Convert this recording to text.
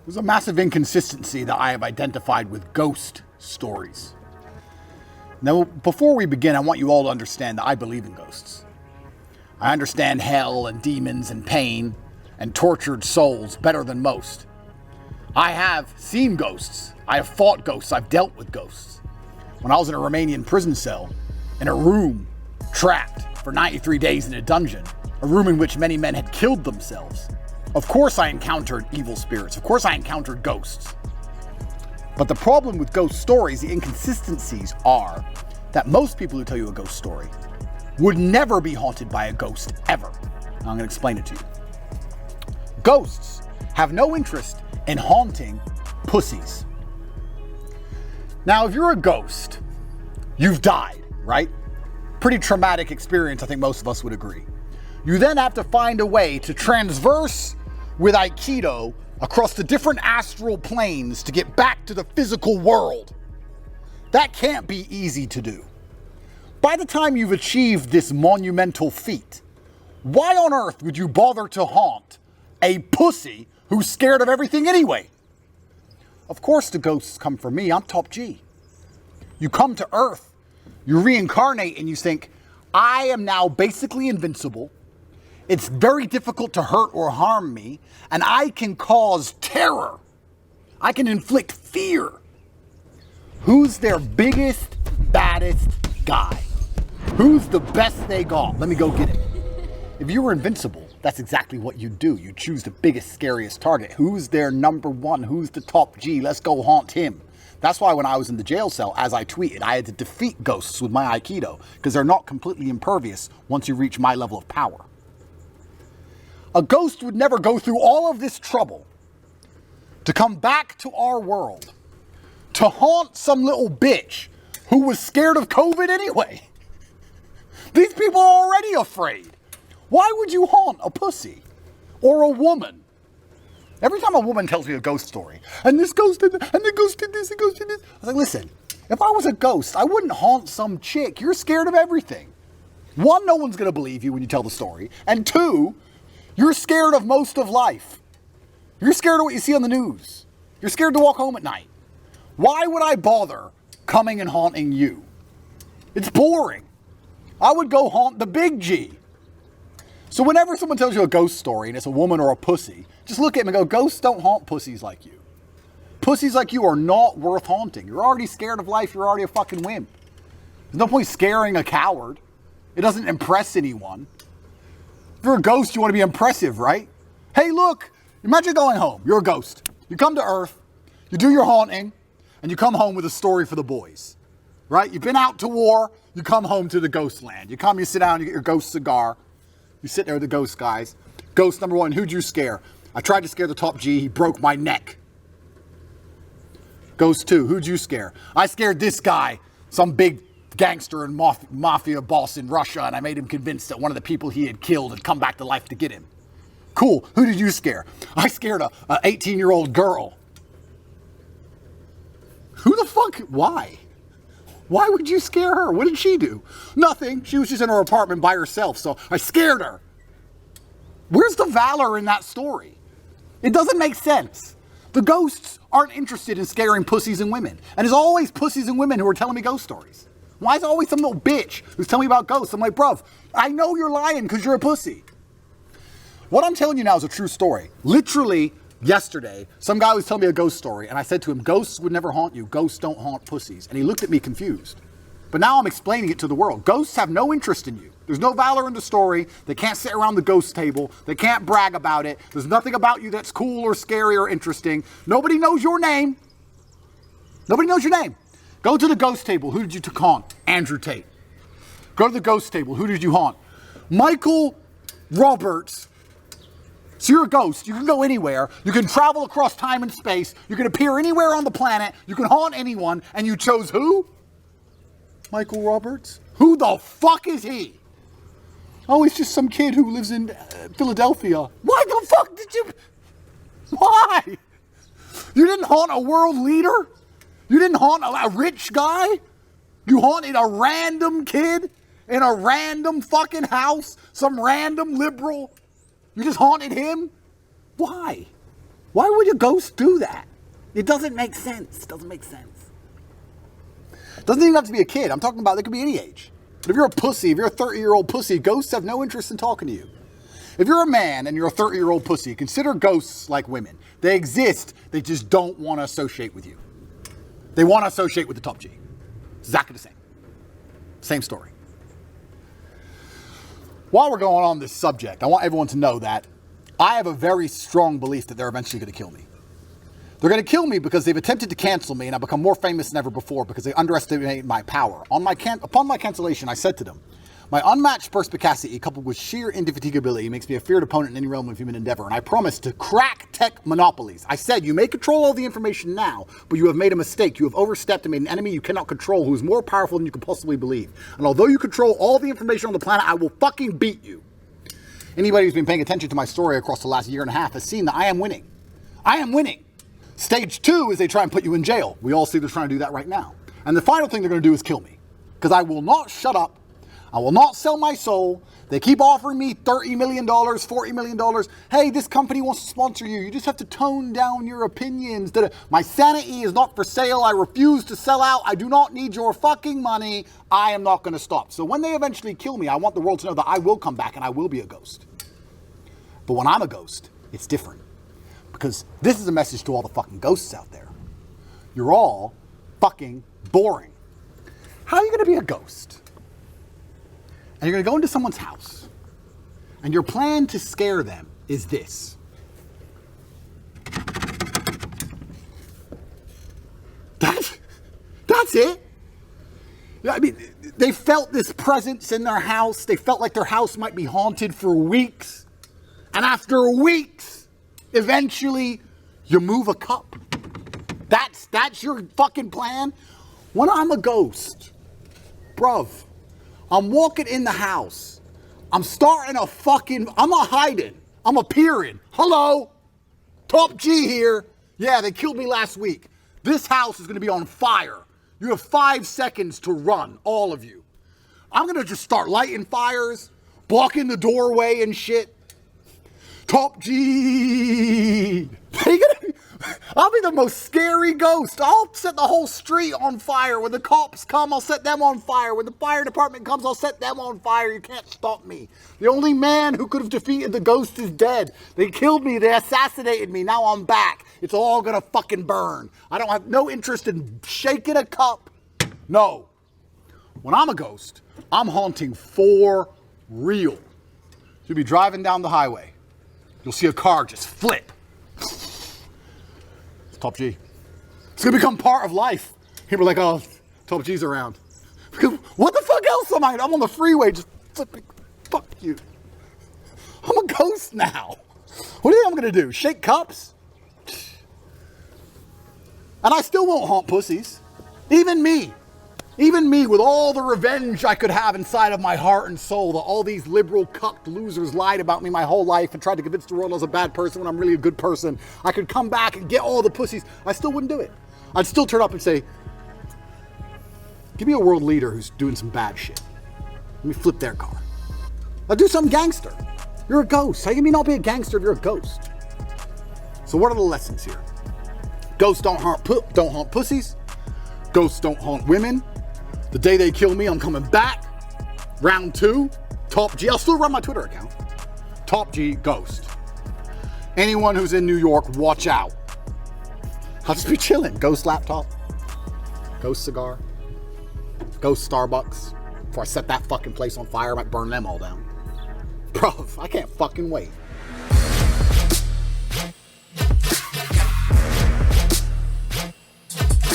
There's a massive inconsistency that I have identified with ghost stories. Now, before we begin, I want you all to understand that I believe in ghosts. I understand hell and demons and pain and tortured souls better than most. I have seen ghosts. I have fought ghosts. I've dealt with ghosts. When I was in a Romanian prison cell, in a room, trapped for 93 days in a dungeon, a room in which many men had killed themselves, of course I encountered evil spirits. Of course I encountered ghosts. But the problem with ghost stories, the inconsistencies are that most people who tell you a ghost story would never be haunted by a ghost ever. I'm going to explain it to you. Ghosts have no interest in haunting pussies. Now, if you're a ghost, you've died, right? Pretty traumatic experience, I think most of us would agree. You then have to find a way to transverse with Aikido across the different astral planes to get back to the physical world. That can't be easy to do. By the time you've achieved this monumental feat, why on earth would you bother to haunt a pussy who's scared of everything anyway? Of course the ghosts come for me. I'm top G. You come to Earth, you reincarnate, and you think, I am now basically invincible. It's very difficult to hurt or harm me, and I can cause terror. I can inflict fear. Who's their biggest, baddest guy? Who's the best they got? Let me go get it. If you were invincible, that's exactly what you do. You choose the biggest, scariest target. Who's their number one? Who's the top G? Let's go haunt him. That's why when I was in the jail cell, as I tweeted, I had to defeat ghosts with my Aikido, because they're not completely impervious once you reach my level of power. A ghost would never go through all of this trouble to come back to our world to haunt some little bitch who was scared of COVID anyway. These people are already afraid. Why would you haunt a pussy or a woman? Every time a woman tells me a ghost story, and this ghost did that, and the ghost did this, and the ghost did this, I was like, listen, if I was a ghost, I wouldn't haunt some chick. You're scared of everything. One, no one's going to believe you when you tell the story. And two, you're scared of most of life. You're scared of what you see on the news. You're scared to walk home at night. Why would I bother coming and haunting you? It's boring. I would go haunt the big G. So whenever someone tells you a ghost story and it's a woman or a pussy, just look at them and go, ghosts don't haunt pussies like you. Pussies like you are not worth haunting. You're already scared of life. You're already a fucking wimp. There's no point scaring a coward. It doesn't impress anyone. If you're a ghost, you want to be impressive, right? Hey, look, imagine going home. You're a ghost. You come to Earth, you do your haunting, and you come home with a story for the boys, right? You've been out to war, you come home to the ghost land. You come, you sit down, you get your ghost cigar. You sit there with the ghost guys. Ghost number one, who'd you scare? I tried to scare the top G, he broke my neck. Ghost two, who'd you scare? I scared this guy, some big gangster and mafia boss in Russia, and I made him convinced that one of the people he had killed had come back to life to get him. Cool, who did you scare? I scared a 18-year-old girl. Who the fuck, why? Why would you scare her? What did she do? Nothing. She was just in her apartment by herself, so I scared her. Where's the valor in that story? It doesn't make sense. The ghosts aren't interested in scaring pussies and women. And there's always pussies and women who are telling me ghost stories. Why is it always some little bitch who's telling me about ghosts? I'm like, bruv, I know you're lying because you're a pussy. What I'm telling you now is a true story. Literally, yesterday, some guy was telling me a ghost story, and I said to him, ghosts would never haunt you. Ghosts don't haunt pussies. And he looked at me confused. But now I'm explaining it to the world. Ghosts have no interest in you. There's no valor in the story. They can't sit around the ghost table. They can't brag about it. There's nothing about you that's cool or scary or interesting. Nobody knows your name. Nobody knows your name. Go to the ghost table. Who did you haunt? Andrew Tate. Go to the ghost table. Who did you haunt? Michael Roberts. So you're a ghost. You can go anywhere. You can travel across time and space. You can appear anywhere on the planet. You can haunt anyone. And you chose who? Michael Roberts? Who the fuck is he? Oh, he's just some kid who lives in Philadelphia. Why the fuck did you... Why? You didn't haunt a world leader? You didn't haunt a rich guy? You haunted a random kid in a random fucking house? Some random liberal? You just haunted him? Why? Why would a ghost do that? It doesn't make sense. It doesn't make sense. It doesn't even have to be a kid. I'm talking about, they could be any age. But if you're a pussy, if you're a 30-year-old pussy, ghosts have no interest in talking to you. If you're a man and you're a 30-year-old pussy, consider ghosts like women. They exist, they just don't want to associate with you. They want to associate with the top G. Exactly the same. Same story. While we're going on this subject, I want everyone to know that I have a very strong belief that they're eventually going to kill me. They're going to kill me because they've attempted to cancel me and I've become more famous than ever before because they underestimated my power. Upon my cancellation, I said to them, my unmatched perspicacity coupled with sheer indefatigability makes me a feared opponent in any realm of human endeavor, and I promise to crack tech monopolies. I said, you may control all the information now, but you have made a mistake. You have overstepped and made an enemy you cannot control who is more powerful than you can possibly believe. And although you control all the information on the planet, I will fucking beat you. Anybody who's been paying attention to my story across the last year and a half has seen that I am winning. I am winning. Stage 2 is they try and put you in jail. We all see they're trying to do that right now. And the final thing they're going to do is kill me. Because I will not shut up. I will not sell my soul. They keep offering me $30 million, $40 million. Hey, this company wants to sponsor you. You just have to tone down your opinions. My sanity is not for sale. I refuse to sell out. I do not need your fucking money. I am not going to stop. So when they eventually kill me, I want the world to know that I will come back and I will be a ghost. But when I'm a ghost, it's different. Because this is a message to all the fucking ghosts out there. You're all fucking boring. How are you going to be a ghost? And you're going to go into someone's house, and your plan to scare them is this. That's it. I mean, they felt this presence in their house. They felt like their house might be haunted for weeks. And after weeks, eventually, you move a cup. That's your fucking plan? When I'm a ghost, bruv, I'm walking in the house. I'm not hiding. I'm appearing. Hello? Top G here. Yeah, they killed me last week. This house is going to be on fire. You have 5 seconds to run, all of you. I'm going to just start lighting fires, blocking the doorway and shit. Top G. I'll be the most scary ghost. I'll set the whole street on fire. When the cops come, I'll set them on fire. When the fire department comes, I'll set them on fire. You can't stop me. The only man who could have defeated the ghost is dead. They killed me. They assassinated me. Now I'm back. It's all gonna fucking burn. I don't have no interest in shaking a cup. No. When I'm a ghost, I'm haunting for real. You'll be driving down the highway. You'll see a car just flip. It's Top G. It's gonna become part of life. People are like, oh, Top G's around. What the fuck else am I? I'm on the freeway just flipping. Fuck you. I'm a ghost now. What do you think I'm gonna do? Shake cups? And I still won't haunt pussies. Even me with all the revenge I could have inside of my heart and soul that all these liberal cucked losers lied about me my whole life and tried to convince the world I was a bad person when I'm really a good person. I could come back and get all the pussies. I still wouldn't do it. I'd still turn up and say, give me a world leader who's doing some bad shit. Let me flip their car. I'd do some gangster. You're a ghost. How can you not be a gangster if you're a ghost? So what are the lessons here? Ghosts don't haunt pussies. Ghosts don't haunt women. The day they kill me, I'm coming back. Round 2, Top G. I'll still run my Twitter account. Top G, ghost. Anyone who's in New York, watch out. I'll just be chilling. Ghost laptop. Ghost cigar. Ghost Starbucks. Before I set that fucking place on fire, I might burn them all down. Bro, I can't fucking wait.